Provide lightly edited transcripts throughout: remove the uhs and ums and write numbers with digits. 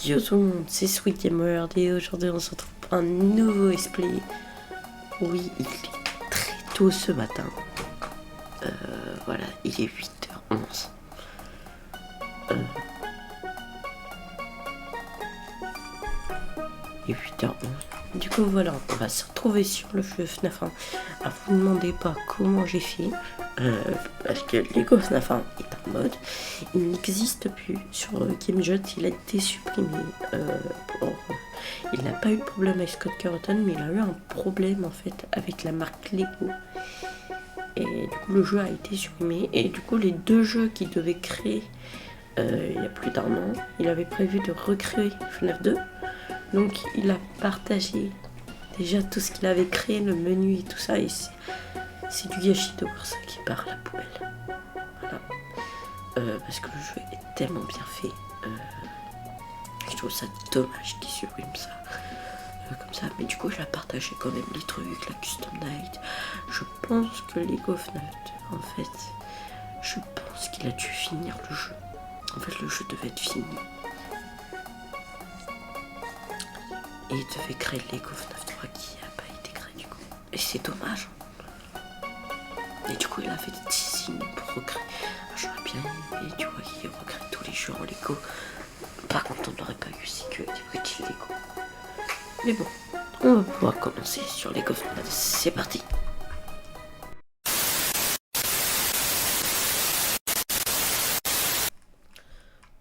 Yo tout le monde, c'est Sweet Gamer et aujourd'hui on se retrouve pour un nouveau display. Oui, il est très tôt ce matin. Voilà, il est 8h11. Il est 8h11. Du coup voilà, on va se retrouver sur le jeu FNAF 1. Alors vous ne demandez pas comment j'ai fait. Parce que Lego FNAF 1 est un mode. Il n'existe plus sur GameJot, il a été supprimé. Il n'a pas eu de problème avec Scott Carlton, mais il a eu un problème en fait avec la marque Lego. Et du coup le jeu a été supprimé. Et du coup les deux jeux qu'il devait créer il y a plus d'un an, il avait prévu de recréer FNAF 2. Donc il a partagé déjà tout ce qu'il avait créé, le menu et tout ça. Et c'est du gâchis de voir ça qui part à la poubelle. Voilà. Parce que le jeu est tellement bien fait. Je trouve ça dommage qu'il supprime ça. Comme ça. Mais du coup, je la partageais quand même les trucs, la custom night. Je pense que Lego FNAF 2, en fait, je pense qu'il a dû finir le jeu. En fait, le jeu devait être fini. Et il devait créer Lego FNAF 3 qui n'a pas été créé du coup. Et c'est dommage. Et du coup, il a fait des signes pour recréer. J'aurais bien aimé, tu vois, qu'il recrée tous les jeux en Lego. Par contre, on n'aurait pas eu si que des petits Lego. Mais bon, on va pouvoir commencer sur Lego FNAF. C'est parti.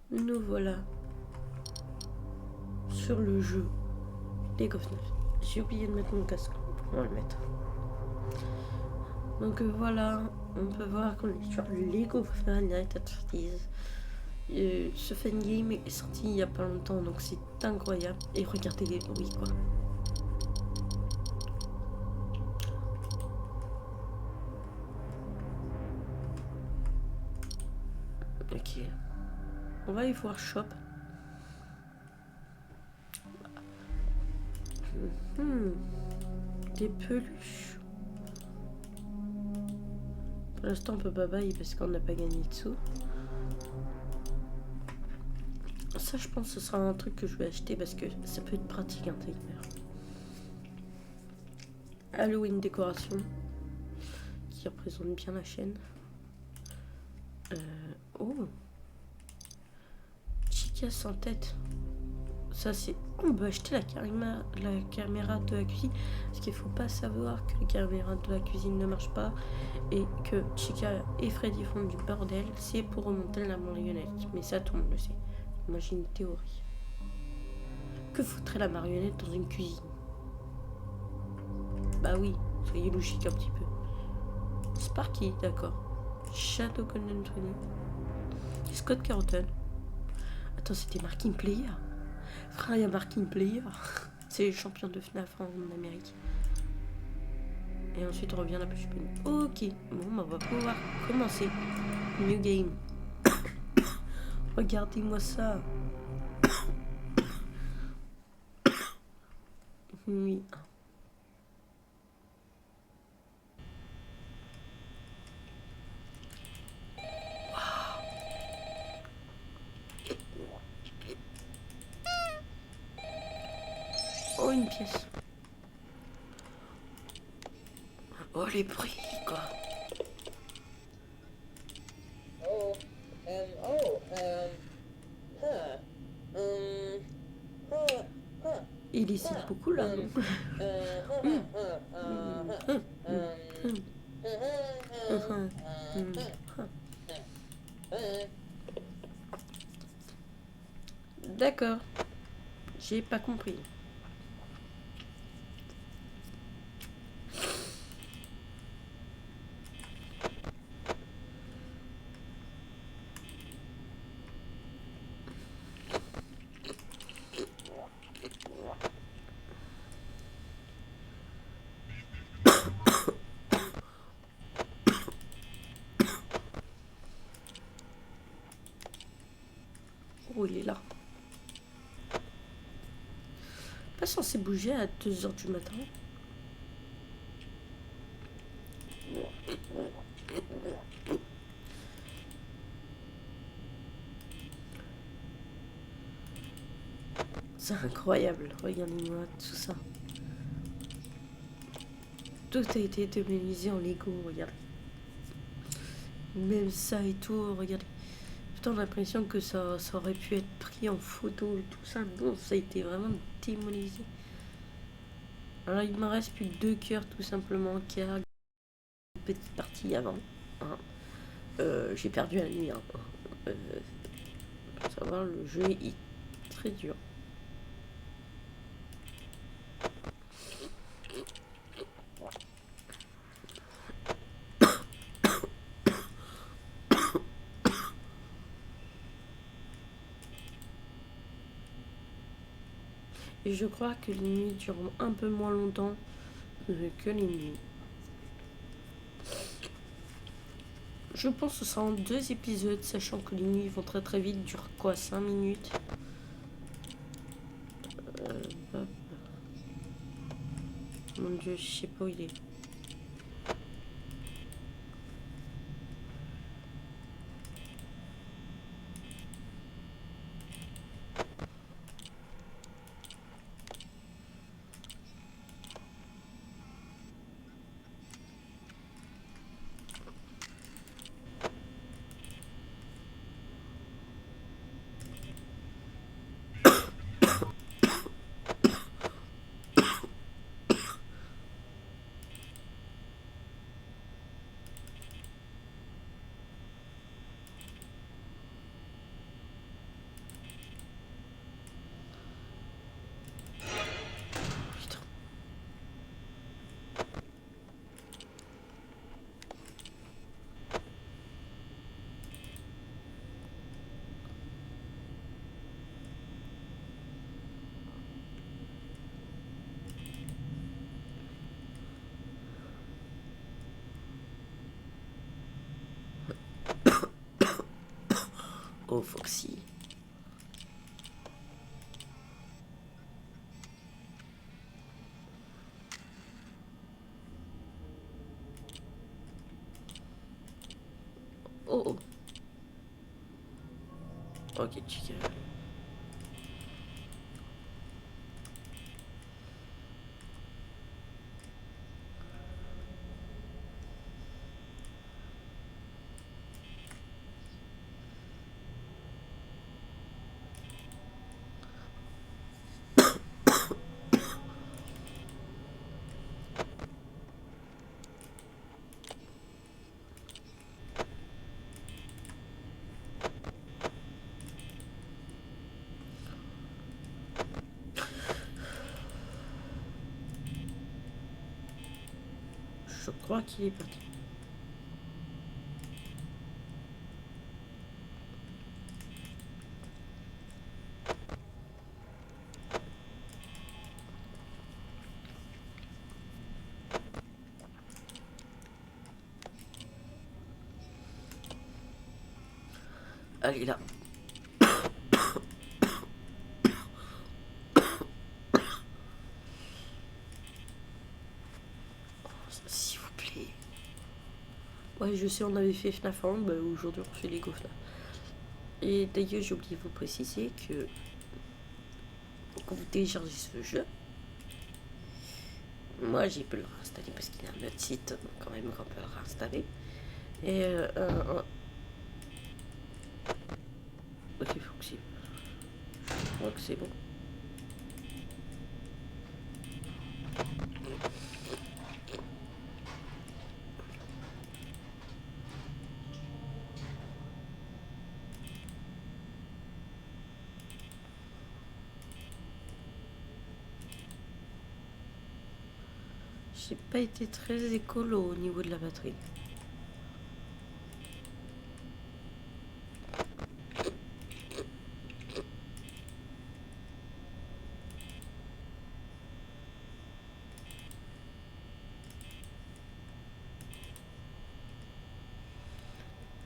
Nous voilà sur le jeu Lego FNAF. J'ai oublié de mettre mon casque, on va le mettre. Donc voilà, on peut voir qu'on est sur Lego FNAF Night at Freddy's. Ce fan game est sorti il y a pas longtemps, donc c'est incroyable. Et regardez les bruits, quoi. Ok. On va aller voir Shop. Des peluches. Pour l'instant, on peut pas bailler parce qu'on n'a pas gagné de sous. Ça, je pense que ce sera un truc que je vais acheter parce que ça peut être pratique, un timer. Halloween décoration qui représente bien la chaîne. Oh, Chica sans tête. Ça, c'est. On peut acheter la caméra de la cuisine. Parce qu'il faut pas savoir que la caméra de la cuisine ne marche pas et que Chica et Freddy font du bordel. C'est pour remonter la marionnette. Mais ça, tout le monde le sait. Moi, j'ai une théorie. Que foutrait la marionnette dans une cuisine? Bah oui, soyez logique un petit peu. Sparky, d'accord. Shadow Golden 20. Scott Carlton. Attends, c'était Marking Player. Frère, il y a Marking Player. C'est les champions de FNAF en Amérique. Et ensuite, on revient à la plus pénible. Ok, bon, bah, on va pouvoir commencer. New game. Regardez-moi ça. Oui. Oh, une pièce. Oh, les bruits, quoi. Il décide beaucoup là, non? D'accord. J'ai pas compris. Oh, il est là. Pas censé bouger à 2h du matin. ça incroyable. Regardez-moi tout ça. Tout a été démobilisé en Lego, regardez. Même ça et tout, regardez. Putain, l'impression que ça aurait pu être pris en photo et tout ça. Non, ça a été vraiment démobilisé. Alors il me reste plus que 2 cœurs tout simplement, car une petite partie avant. Hein. J'ai perdu la nuit. Hein. Pour savoir, le jeu est très dur. Et je crois que les nuits durent un peu moins longtemps que les nuits. Je pense que ce sera en 2 épisodes, sachant que les nuits vont très très vite, durent quoi, 5 minutes. Hop. Mon dieu, je sais pas où il est. Putain. Oh, Foxy. Oh. Ok, chicken. Je crois qu'il est parti. Allez, là. S'il vous plaît. Ouais, je sais, on avait fait FNAF 1, bah aujourd'hui on fait Lego FNAF. Et d'ailleurs, j'ai oublié de vous préciser que quand vous téléchargez ce jeu, moi j'ai pu le réinstaller parce qu'il y a un autre site, donc quand même on peut le réinstaller. Et ok, faut que c'est. Je crois que c'est bon. J'ai pas été très écolo au niveau de la batterie.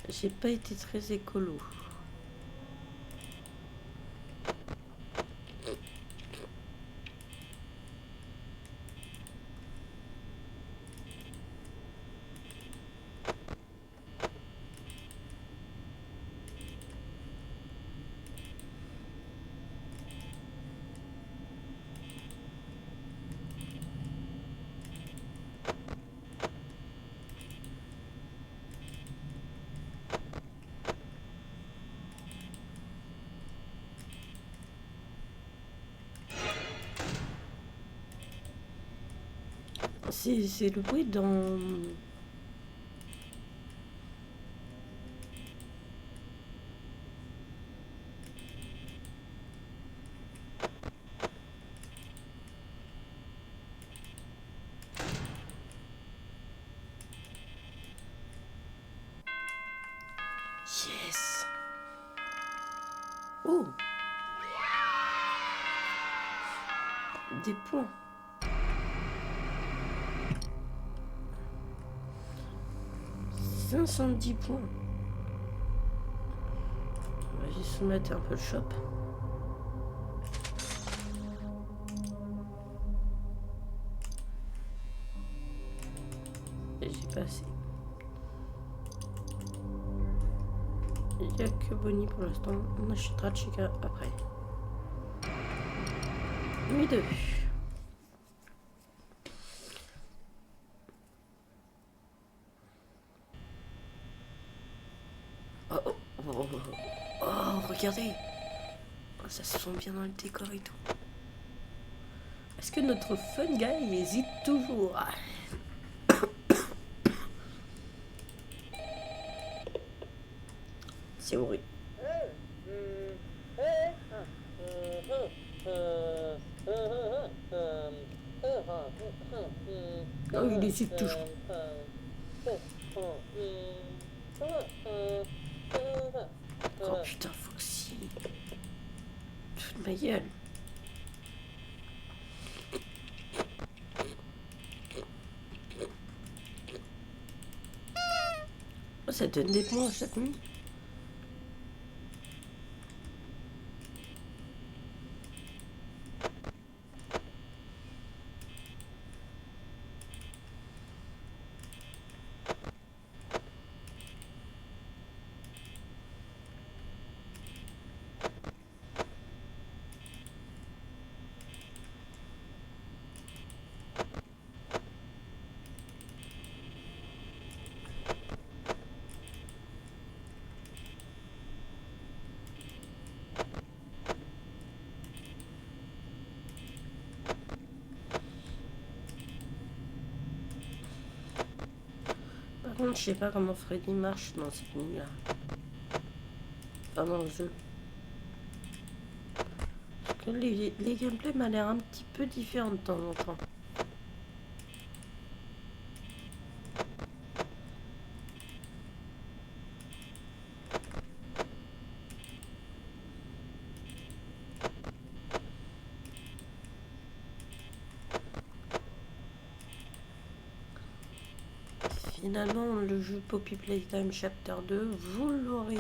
J'ai pas été très écolo. C'est le bruit dans... Yes. Oh. Des points. 510 points. On va juste soumettre un peu le shop. Et j'ai pas assez. Il n'y a que Bonnie pour l'instant. On achètera Chica après. Nuit 2. Oh, oh, oh, oh, oh, regardez. Oh, ça se sent bien dans le décor et tout. Est-ce que notre fun guy hésite toujours? C'est horrible. Oh, il hésite toujours. Oh putain, Foxy. Toute ma gueule. Oh, ça donne des points chaque nuit. Par contre, je sais pas comment Freddy marche dans cette nuit-là. Enfin, dans le jeu. Parce que les gameplays m'a l'air un petit peu différents de temps en temps. Finalement, le jeu Poppy Playtime Chapter 2, vous l'aurez.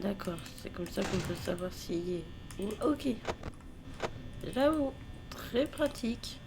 D'accord, c'est comme ça qu'on peut savoir s'il y est. Ok. Là-haut, très pratique.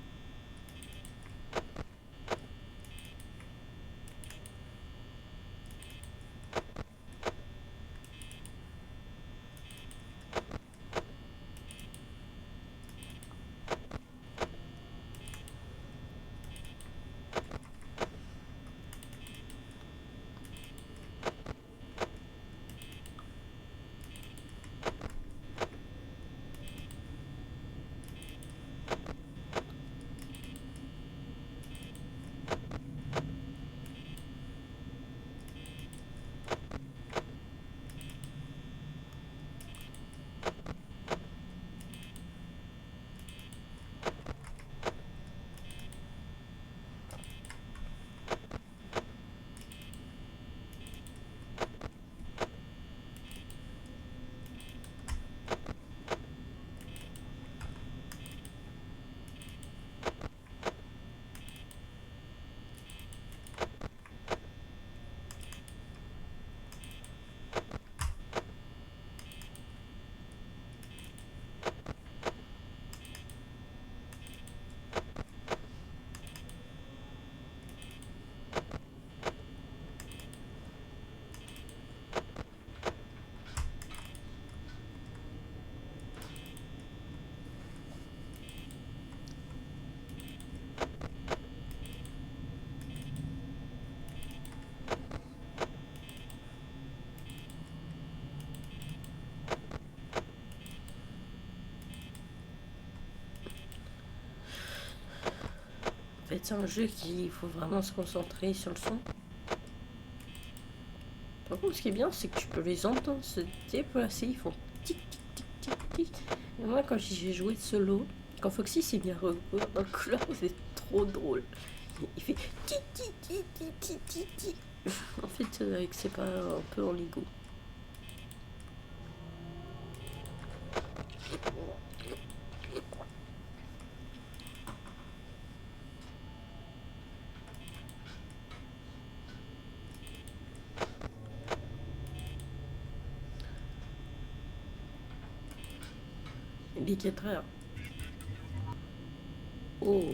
fait, c'est un jeu il faut vraiment se concentrer sur le son. Par contre, ce qui est bien, c'est que tu peux les entendre se déplacer. Ils font tic tic tic tic tic. Et moi, quand j'ai joué solo, quand Foxy s'est mis à recouvrir dans le couloir, c'est trop drôle. Il fait tic tic tic tic tic tic tic. En fait, avec ses pas un peu en Lego. Il est 4 heures. Oh.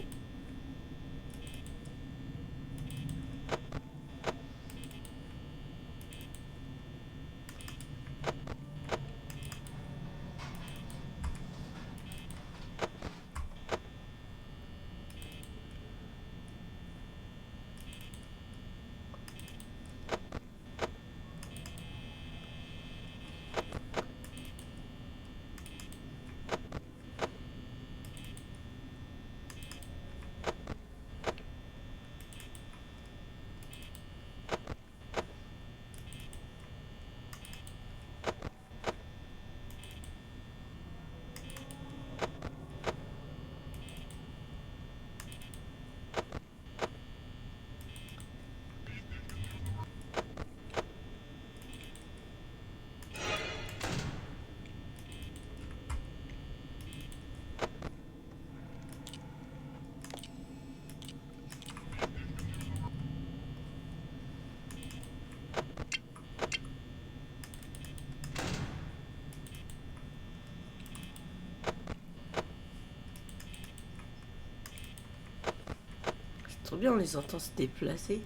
C'est trop bien, on les entend se déplacer.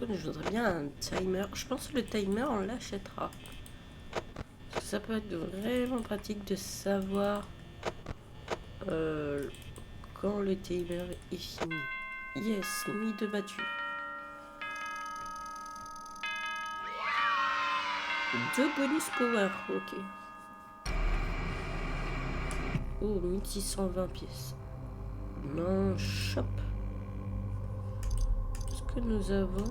Je voudrais bien un timer. Je pense que le timer, on l'achètera. Parce que ça peut être vraiment pratique de savoir quand le timer est fini. Yes, mis de battu. 2 bonus power, ok. Oh, 1620 pièces. Non, shop. Est-ce que nous avons...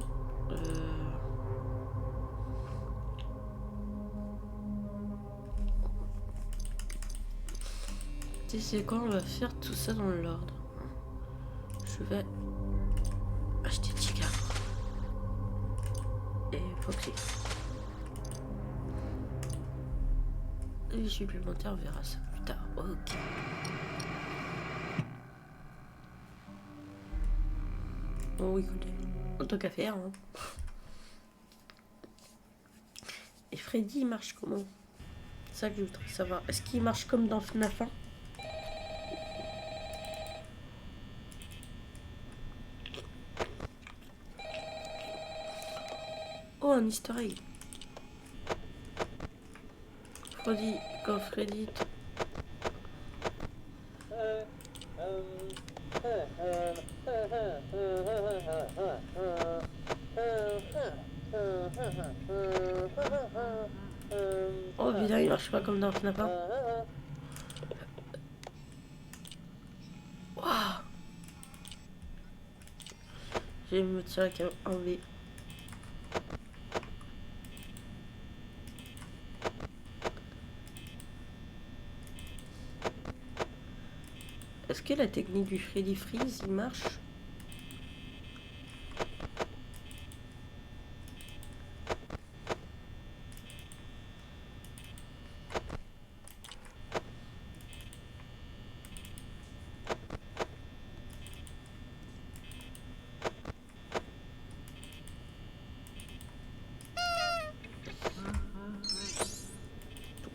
c'est quoi, on va faire tout ça dans l'ordre. Je vais acheter Chica et Foxy. Les supplémentaires, on verra ça plus tard. Ok. Oh oui, écoutez, en tant qu'à faire. Hein. Et Freddy, il marche comment? C'est ça que je voudrais savoir. Est-ce qu'il marche comme dans FNAF 1? Oh, un easter egg. Freddy, quand Freddy... Oh putain, il marche pas comme dans FNAF 1. Waouh. Je vais me tirer avec un V. Est-ce que la technique du Freddy Freeze, il marche?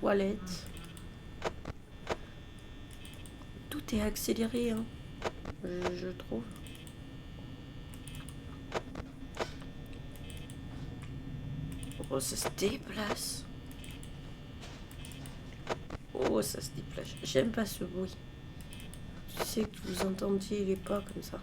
Toilette. Tout est accéléré, hein, je trouve. Oh, ça se déplace. Oh, ça se déplace. J'aime pas ce bruit. Je sais que vous entendiez les pas comme ça.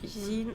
cuisine.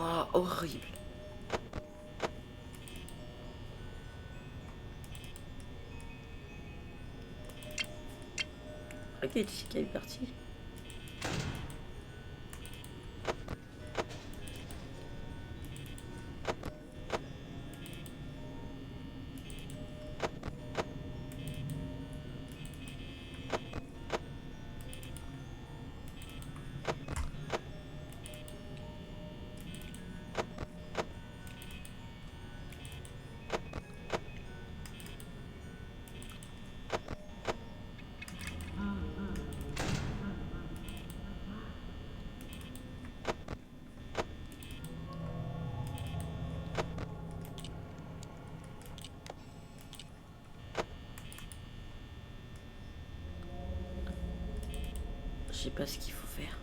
Oh, horrible. Ok, Jessica est partie. Je sais pas ce qu'il faut faire.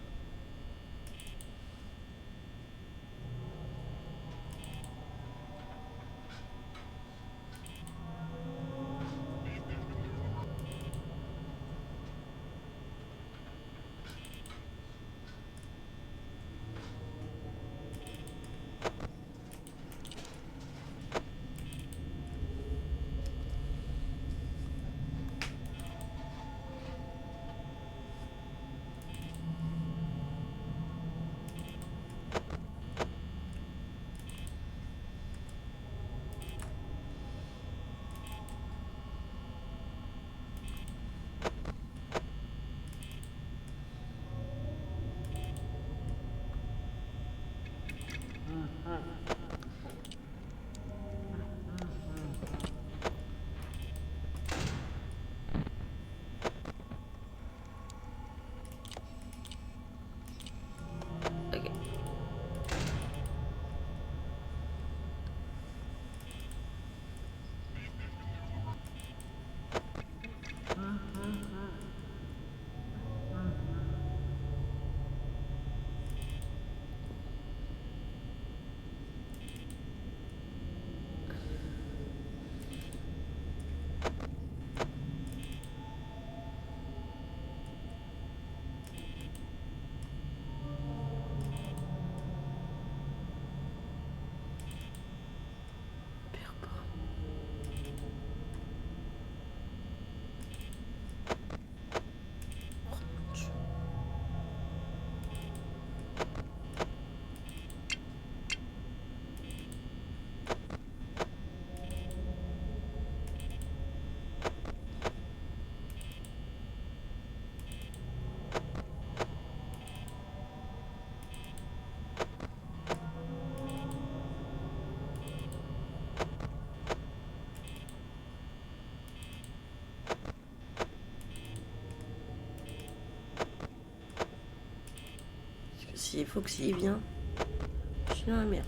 Ok. Perds pas. Oh mon Dieu. Parce que s'il faut que s'il vient, je suis dans la merde.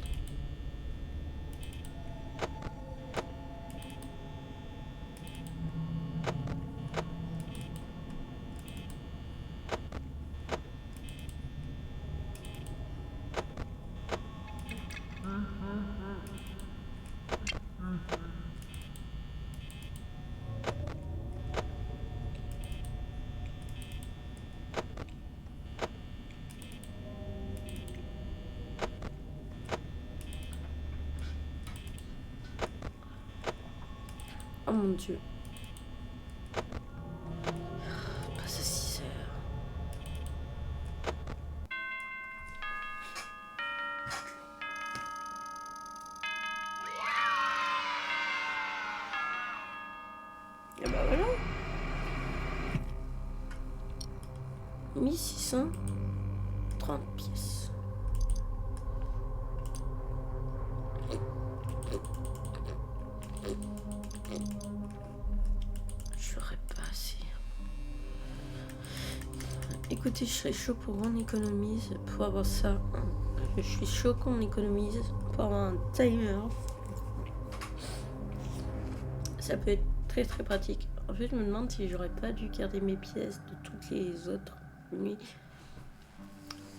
Oh mon dieu. Passe à 6 heures. Et bah voilà. 1630 pièces. J'aurais pas assez. Écoutez, je serais chaud pour qu'on économise pour avoir ça. Je suis chaud qu'on économise pour avoir un timer. Ça peut être très très pratique. En fait, je me demande si j'aurais pas dû garder mes pièces de toutes les autres nuits.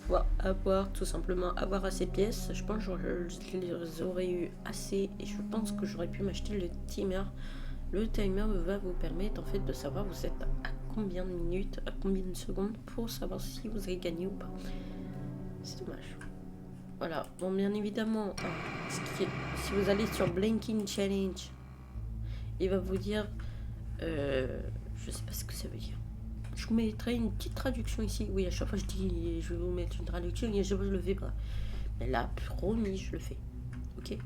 Pour avoir tout simplement avoir assez de pièces. Je pense que je les aurais eu assez et je pense que j'aurais pu m'acheter le timer. Le timer va vous permettre en fait de savoir vous êtes à combien de minutes, à combien de secondes pour savoir si vous avez gagné ou pas. C'est dommage. Voilà. Bon, bien évidemment, si vous allez sur Blinking Challenge, il va vous dire, je sais pas ce que ça veut dire. Je vous mettrai une petite traduction ici. Oui, à chaque fois je dis, je vais vous mettre une traduction et je le fais pas. Mais là, promis, je le fais. Ok.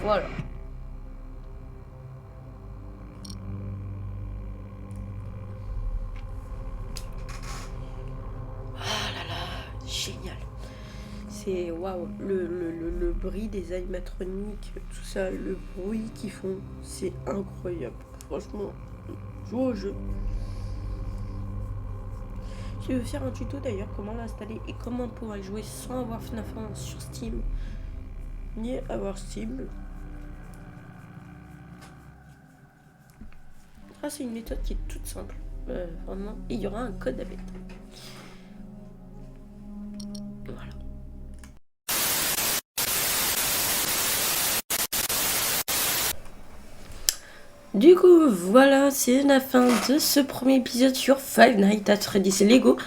Voilà. Ah là là, génial. C'est waouh, le bruit des animatroniques, tout ça, le bruit qu'ils font, c'est incroyable. Franchement, joue au jeu. Je vais faire un tuto d'ailleurs, comment l'installer et comment pouvoir jouer sans avoir FNAF 1 sur Steam, ni avoir Steam. Ah, c'est une méthode qui est toute simple, vraiment. Et il y aura un code à mettre. Voilà. Du coup, voilà, c'est la fin de ce premier épisode sur Five Nights at Freddy's Lego.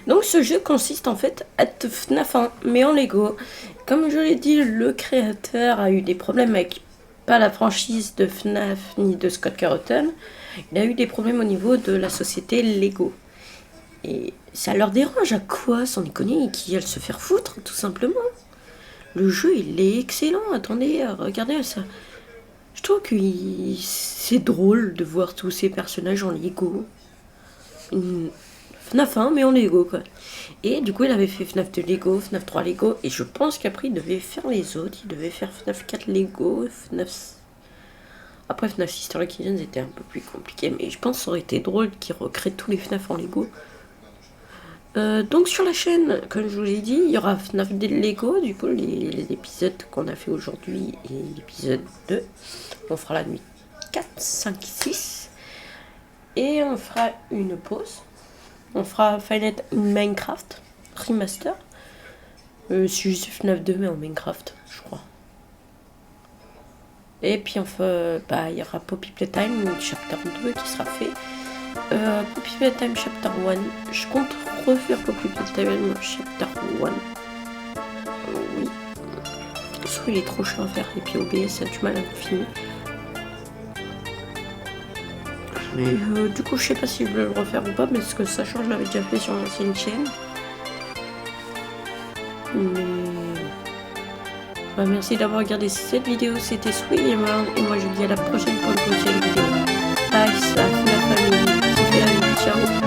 Donc ce jeu consiste en fait à être FNAF 1, mais en Lego. Comme je l'ai dit, le créateur a eu des problèmes avec pas la franchise de FNAF ni de Scott Carlton. Il a eu des problèmes au niveau de la société Lego. Et ça leur dérange à quoi, sans déconner, qui aille se faire foutre, tout simplement. Le jeu, il est excellent. Attendez, regardez ça. Je trouve que c'est drôle de voir tous ces personnages en Lego. FNAF 1, mais en Lego, quoi. Et du coup, il avait fait FNAF 2 Lego, FNAF 3 Lego, et je pense qu'après, il devait faire les autres. Il devait faire FNAF 4 Lego, FNAF... Après, FNAF Sister Kittens était un peu plus compliqué, mais je pense que ça aurait été drôle qu'il recrée tous les FNAF en Lego. Donc sur la chaîne, comme je vous l'ai dit, il y aura FNAF des Lego, du coup les épisodes qu'on a fait aujourd'hui et l'épisode 2. On fera la nuit 4, 5, 6. Et on fera une pause. On fera Final Minecraft Remaster. C'est juste FNAF 2 mais en Minecraft, je crois. Et puis enfin, il y aura Poppy Playtime Chapter 2 qui sera fait. Poppy Playtime Chapter 1. Je compte refaire Poppy Playtime Chapter 1. Oui. Soit il est trop chiant à faire et puis OBS a du mal à me filmer. Mais du coup je sais pas si je veux le refaire ou pas parce que ça change, je l'avais déjà fait sur l'ancienne chaîne. Mais... merci d'avoir regardé cette vidéo, c'était Sweet et moi je vous dis à la prochaine pour une prochaine vidéo. Bye, ça fait la famille, ciao.